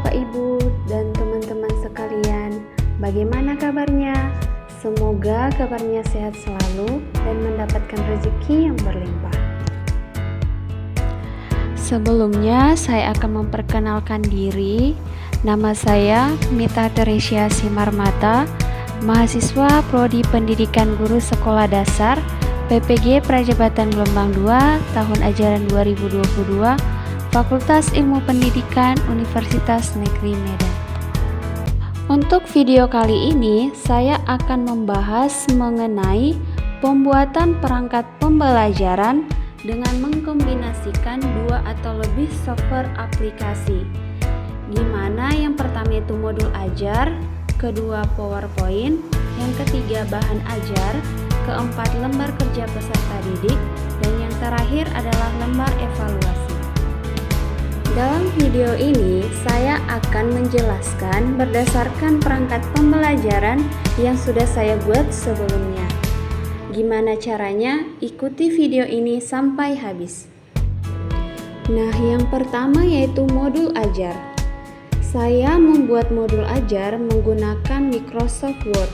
Bapak, Ibu, dan teman-teman sekalian. Bagaimana kabarnya? Semoga kabarnya sehat selalu dan mendapatkan rezeki yang berlimpah. Sebelumnya, saya akan memperkenalkan diri. Nama saya Mita Teresia Simarmata, mahasiswa Prodi Pendidikan Guru Sekolah Dasar PPG Prajabatan Gelombang 2 tahun ajaran 2022 Fakultas Ilmu Pendidikan Universitas Negeri Medan. Untuk video kali ini, saya akan membahas mengenai pembuatan perangkat pembelajaran dengan mengkombinasikan dua atau lebih software aplikasi. Dimana yang pertama itu modul ajar, kedua PowerPoint, yang ketiga bahan ajar, keempat lembar kerja peserta didik, dan yang terakhir adalah lembar evaluasi. Dalam video ini, saya akan menjelaskan berdasarkan perangkat pembelajaran yang sudah saya buat sebelumnya. Gimana caranya? Ikuti video ini sampai habis. Nah, yang pertama yaitu modul ajar. Saya membuat modul ajar menggunakan Microsoft Word.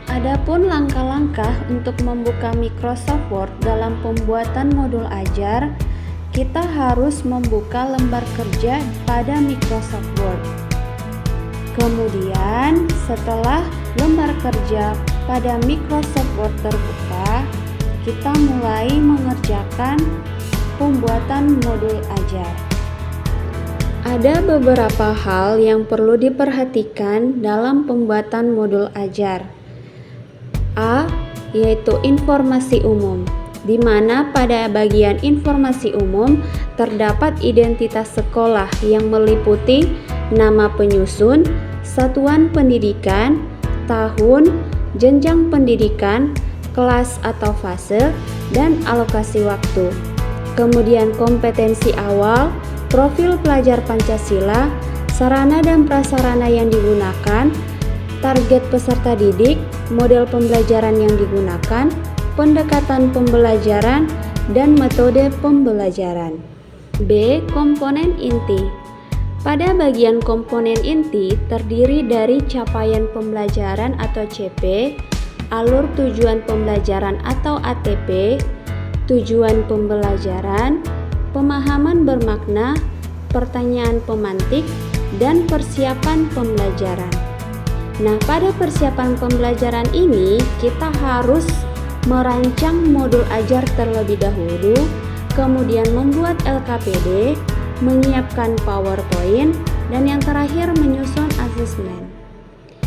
Adapun langkah-langkah untuk membuka Microsoft Word dalam pembuatan modul ajar, kita harus membuka lembar kerja pada Microsoft Word. Kemudian, setelah lembar kerja pada Microsoft Word terbuka, kita mulai mengerjakan pembuatan modul ajar. Ada beberapa hal yang perlu diperhatikan dalam pembuatan modul ajar. A. Yaitu informasi umum, di mana pada bagian informasi umum terdapat identitas sekolah yang meliputi nama penyusun, satuan pendidikan, tahun, jenjang pendidikan, kelas atau fase, dan alokasi waktu. Kemudian kompetensi awal, profil pelajar Pancasila, sarana dan prasarana yang digunakan, target peserta didik, model pembelajaran yang digunakan, pendekatan pembelajaran, dan metode pembelajaran. B. Komponen inti. Pada bagian komponen inti terdiri dari capaian pembelajaran atau CP, alur tujuan pembelajaran atau ATP, tujuan pembelajaran, pemahaman bermakna, pertanyaan pemantik, dan persiapan pembelajaran. Nah, pada persiapan pembelajaran ini kita harus merancang modul ajar terlebih dahulu, kemudian membuat LKPD, menyiapkan PowerPoint, dan yang terakhir menyusun asesmen.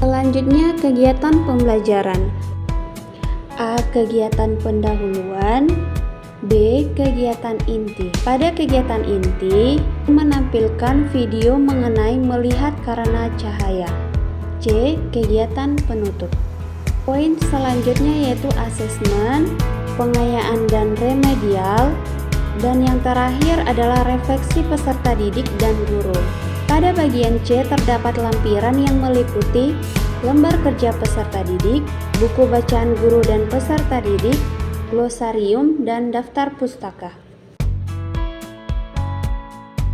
Selanjutnya kegiatan pembelajaran. A. Kegiatan pendahuluan. B. Kegiatan inti. Pada kegiatan inti, menampilkan video mengenai melihat karena cahaya. C. Kegiatan penutup. Poin selanjutnya yaitu asesmen, pengayaan dan remedial, dan yang terakhir adalah refleksi peserta didik dan guru. Pada bagian C terdapat lampiran yang meliputi lembar kerja peserta didik, buku bacaan guru dan peserta didik, glosarium, dan daftar pustaka.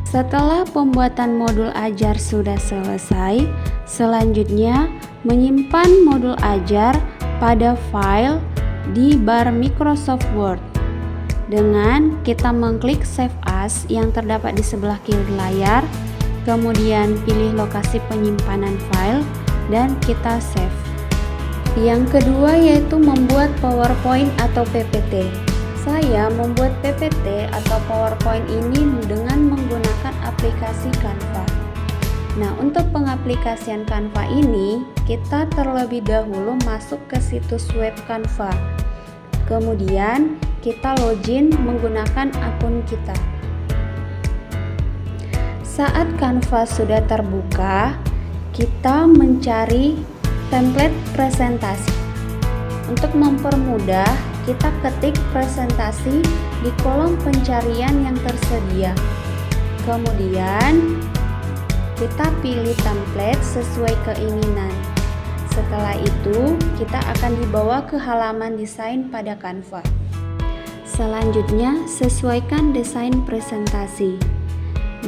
Setelah pembuatan modul ajar sudah selesai, selanjutnya menyimpan modul ajar pada file di bar Microsoft Word dengan kita mengklik Save As yang terdapat di sebelah kiri layar, kemudian pilih lokasi penyimpanan file dan kita save. Yang kedua yaitu membuat PowerPoint atau PPT. Saya membuat PPT atau PowerPoint ini dengan menggunakan aplikasi Canva. Nah, untuk pengaplikasian Canva ini, kita terlebih dahulu masuk ke situs web Canva. Kemudian, kita login menggunakan akun kita. Saat Canva sudah terbuka, kita mencari template presentasi. Untuk mempermudah, kita ketik presentasi di kolom pencarian yang tersedia. Kemudian, kita pilih template sesuai keinginan. Setelah itu, kita akan dibawa ke halaman desain pada Canva. Selanjutnya, sesuaikan desain presentasi.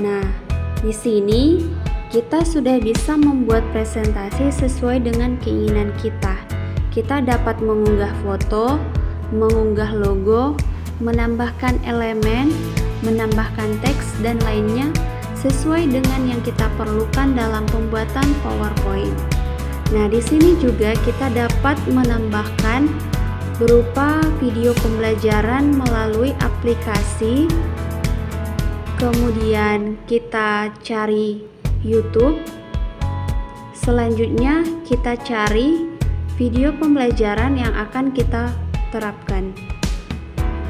Nah, di sini kita sudah bisa membuat presentasi sesuai dengan keinginan kita. Kita dapat mengunggah foto, mengunggah logo, menambahkan elemen, menambahkan teks dan lainnya sesuai dengan yang kita perlukan dalam pembuatan PowerPoint. Nah, di sini juga kita dapat menambahkan berupa video pembelajaran melalui aplikasi. Kemudian kita cari YouTube. Selanjutnya kita cari video pembelajaran yang akan kita terapkan.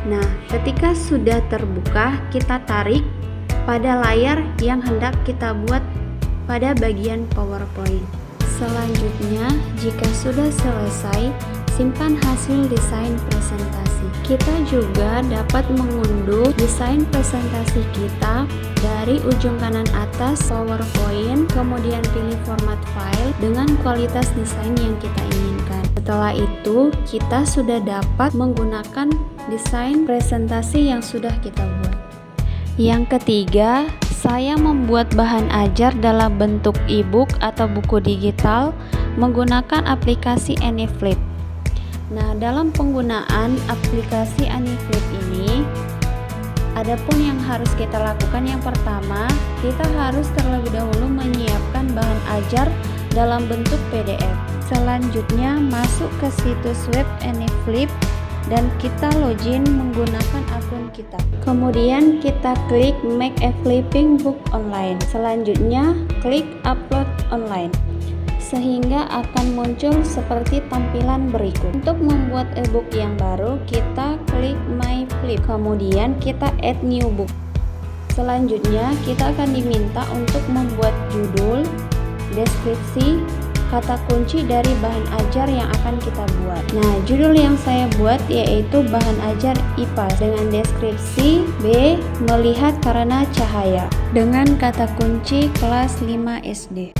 Nah, ketika sudah terbuka, kita tarik pada layar yang hendak kita buat pada bagian PowerPoint. Selanjutnya, jika sudah selesai, simpan hasil desain presentasi. Kita juga dapat mengunduh desain presentasi kita dari ujung kanan atas PowerPoint, kemudian pilih format file dengan kualitas desain yang kita inginkan. Setelah itu, kita sudah dapat menggunakan desain presentasi yang sudah kita buat. Yang ketiga, saya membuat bahan ajar dalam bentuk e-book atau buku digital menggunakan aplikasi AnyFlip. Nah, dalam penggunaan aplikasi AnyFlip ini, adapun yang harus kita lakukan yang pertama, kita harus terlebih dahulu menyiapkan bahan ajar dalam bentuk PDF. Selanjutnya, masuk ke situs web AnyFlip dan kita login menggunakan akun kita. Kemudian kita klik Make a Flipping Book Online. Selanjutnya, klik Upload Online, sehingga akan muncul seperti tampilan berikut. Untuk membuat e-book yang baru, kita klik My Flip, kemudian kita Add New Book. Selanjutnya, kita akan diminta untuk membuat judul, deskripsi, kata kunci dari bahan ajar yang akan kita buat. Nah, judul yang saya buat yaitu bahan ajar IPA dengan deskripsi B. Melihat karena cahaya dengan kata kunci kelas 5 SD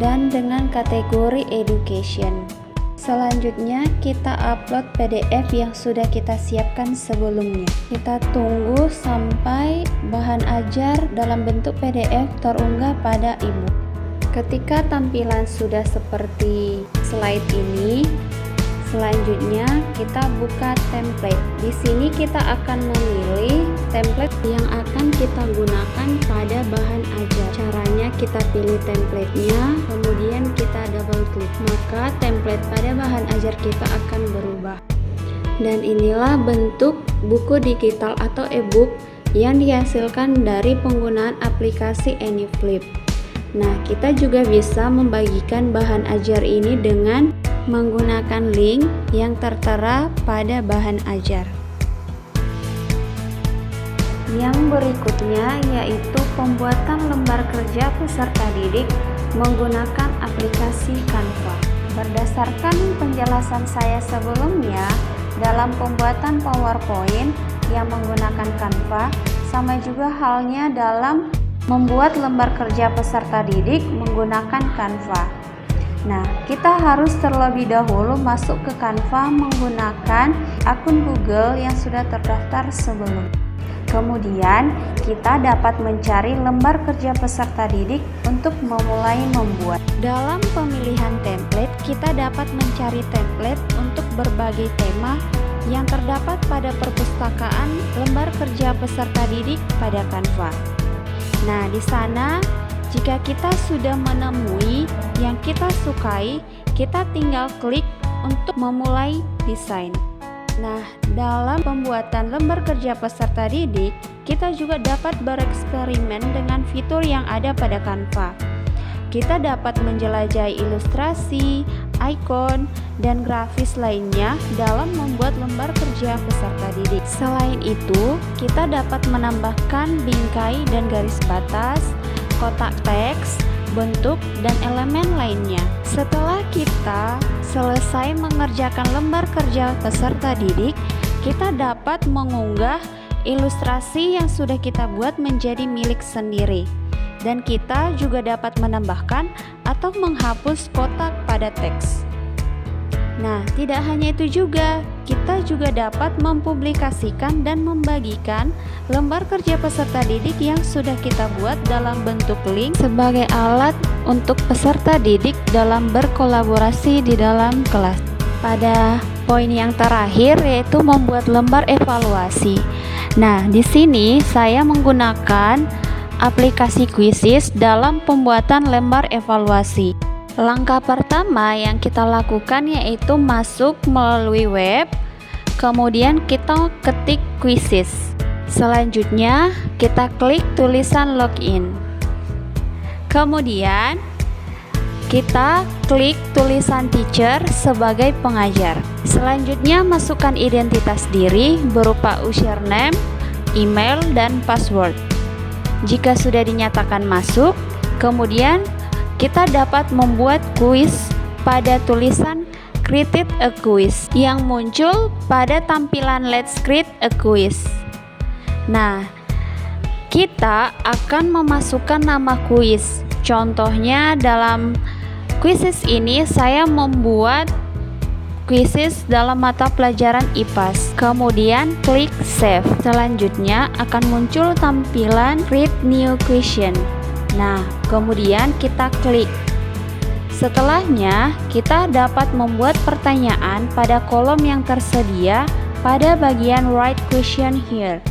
dan dengan kategori education. Selanjutnya kita upload PDF yang sudah kita siapkan sebelumnya. Kita tunggu sampai bahan ajar dalam bentuk PDF terunggah pada e-book. Ketika tampilan sudah seperti slide ini, selanjutnya kita buka template. Di sini kita akan memilih template yang akan kita gunakan pada bahan ajar. Caranya kita pilih template-nya, kemudian kita double klik, maka template pada bahan ajar kita akan berubah. Dan inilah bentuk buku digital atau e-book yang dihasilkan dari penggunaan aplikasi AnyFlip. Nah, kita juga bisa membagikan bahan ajar ini dengan menggunakan link yang tertera pada bahan ajar. Yang berikutnya yaitu pembuatan lembar kerja peserta didik menggunakan aplikasi Canva. Berdasarkan penjelasan saya sebelumnya, dalam pembuatan PowerPoint yang menggunakan Canva, sama juga halnya dalam membuat lembar kerja peserta didik menggunakan Canva. Nah, kita harus terlebih dahulu masuk ke Canva menggunakan akun Google yang sudah terdaftar sebelum. Kemudian, kita dapat mencari lembar kerja peserta didik untuk memulai membuat. Dalam pemilihan template, kita dapat mencari template untuk berbagai tema yang terdapat pada perpustakaan lembar kerja peserta didik pada Canva. Nah, di sana jika kita sudah menemui yang kita sukai, kita tinggal klik untuk memulai desain. Nah, dalam pembuatan lembar kerja peserta didik, kita juga dapat bereksperimen dengan fitur yang ada pada Canva. Kita dapat menjelajahi ilustrasi, ikon, dan grafis lainnya dalam membuat lembar kerja peserta didik. Selain itu, kita dapat menambahkan bingkai dan garis batas, kotak teks, bentuk, dan elemen lainnya. Setelah kita selesai mengerjakan lembar kerja peserta didik, kita dapat mengunggah ilustrasi yang sudah kita buat menjadi milik sendiri. Dan kita juga dapat menambahkan atau menghapus kotak pada teks. Nah, tidak hanya itu juga, kita juga dapat mempublikasikan dan membagikan lembar kerja peserta didik yang sudah kita buat dalam bentuk link sebagai alat untuk peserta didik dalam berkolaborasi di dalam kelas. Pada poin yang terakhir yaitu membuat lembar evaluasi. Nah, di sini saya menggunakan aplikasi Quizizz dalam pembuatan lembar evaluasi. Langkah pertama yang kita lakukan yaitu masuk melalui web, kemudian kita ketik Quizizz. Selanjutnya kita klik tulisan login. Kemudian kita klik tulisan teacher sebagai pengajar. Selanjutnya masukkan identitas diri berupa username, email, dan password. Jika sudah dinyatakan masuk, kemudian kita dapat membuat kuis pada tulisan Create a Quiz yang muncul pada tampilan Let's Create a Quiz. Nah, kita akan memasukkan nama kuis. Contohnya dalam Quizizz ini saya membuat Quizizz dalam mata pelajaran IPAS. Kemudian klik Save. Selanjutnya akan muncul tampilan Create New Question. Nah, kemudian kita klik. Setelahnya, kita dapat membuat pertanyaan pada kolom yang tersedia pada bagian Write Question Here.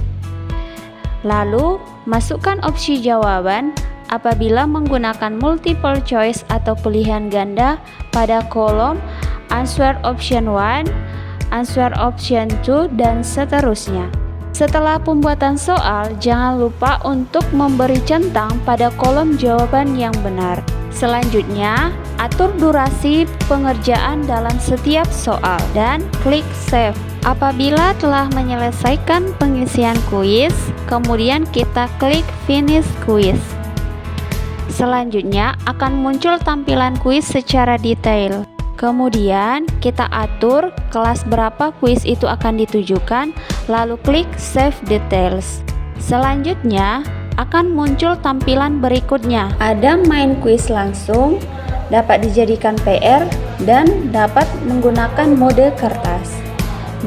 Lalu, masukkan opsi jawaban apabila menggunakan multiple choice atau pilihan ganda pada kolom Answer Option 1, Answer Option 2, dan seterusnya. Setelah pembuatan soal, jangan lupa untuk memberi centang pada kolom jawaban yang benar. Selanjutnya, atur durasi pengerjaan dalam setiap soal dan klik Save. Apabila telah menyelesaikan pengisian kuis, kemudian kita klik Finish Quiz. Selanjutnya akan muncul tampilan kuis secara detail. Kemudian kita atur kelas berapa kuis itu akan ditujukan, lalu klik Save Details. Selanjutnya akan muncul tampilan berikutnya. Ada main kuis langsung, dapat dijadikan PR, dan dapat menggunakan mode kertas.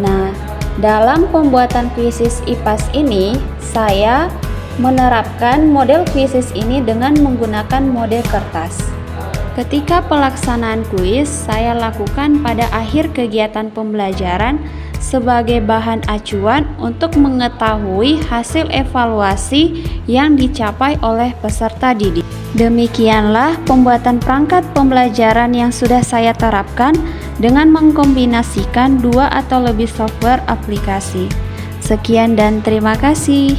Nah, dalam pembuatan Quizizz IPAS ini, saya menerapkan model Quizizz ini dengan menggunakan mode kertas. Ketika pelaksanaan kuis, saya lakukan pada akhir kegiatan pembelajaran sebagai bahan acuan untuk mengetahui hasil evaluasi yang dicapai oleh peserta didik. Demikianlah pembuatan perangkat pembelajaran yang sudah saya terapkan dengan mengkombinasikan 2 atau lebih software aplikasi. Sekian dan terima kasih.